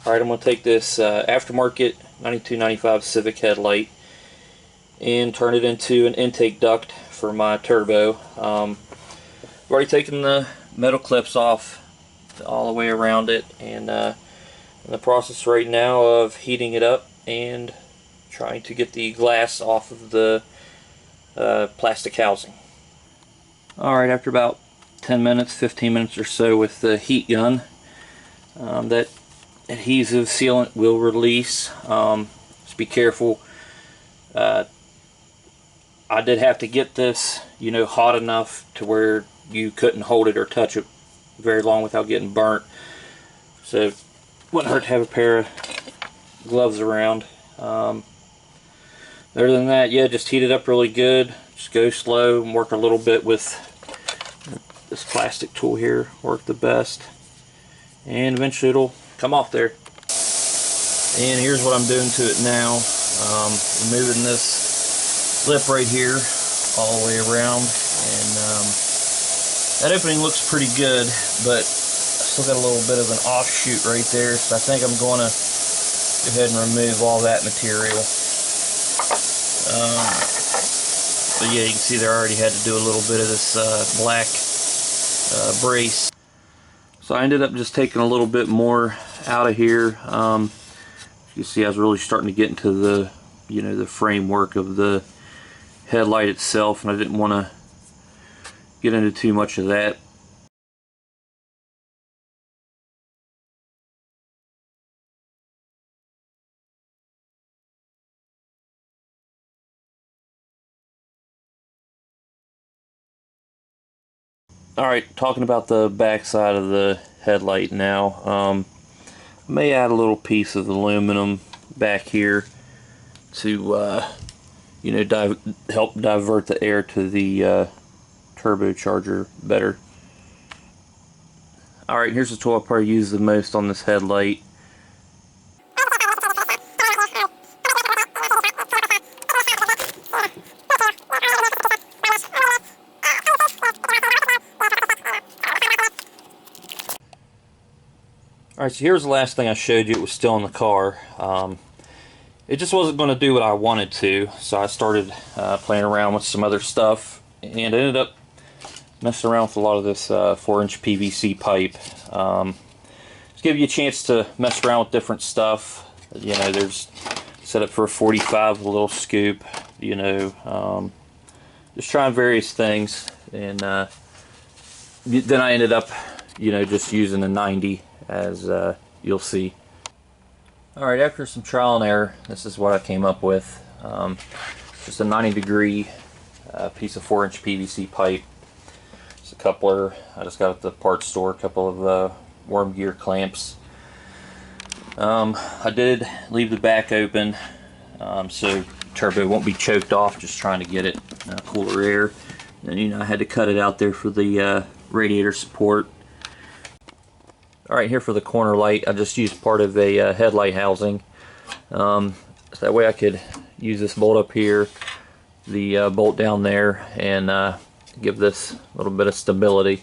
Alright, I'm going to take this aftermarket 9295 Civic headlight and turn it into an intake duct for my turbo. I've already taken the metal clips off all the way around it, and in the process right now of heating it up and trying to get the glass off of the plastic housing. Alright, after about 10 minutes, 15 minutes or so with the heat gun, that adhesive sealant will release. Just be careful. I did have to get this, hot enough to where you couldn't hold it or touch it very long without getting burnt. So it wouldn't hurt to have a pair of gloves around. Other than that, yeah, just heat it up really good. Just go slow and work a little bit with this plastic tool here. Work the best, and eventually it'll come off there. And here's what I'm doing to it now. Removing this lip right here all the way around, and that opening looks pretty good, but I still got a little bit of an offshoot right there, so I think I'm going to go ahead and remove all that material. But yeah, you can see there I already had to do a little bit of this black brace. So I ended up just taking a little bit more out of here. You see, I was really starting to get into the, the framework of the headlight itself, and I didn't want to get into too much of that. Alright, talking about the back side of the headlight now. I may add a little piece of aluminum back here to help divert the air to the turbocharger better. Alright, here's the tool I probably use the most on this headlight. Alright, so here's the last thing I showed you. It was still in the car. It just wasn't going to do what I wanted to, so I started playing around with some other stuff, and ended up messing around with a lot of this 4-inch PVC pipe. Just give you a chance to mess around with different stuff. There's set up for a 45 with a little scoop. Just trying various things, and then I ended up, just using a 90, as you'll see. Alright, after some trial and error, this is what I came up with. Just a 90-degree piece of 4-inch PVC pipe. It's a coupler I just got at the parts store, a couple of worm gear clamps. I did leave the back open so turbo won't be choked off, just trying to get it cooler air. And I had to cut it out there for the radiator support. Alright, here for the corner light, I just used part of a headlight housing. So that way I could use this bolt up here, the bolt down there, and give this a little bit of stability.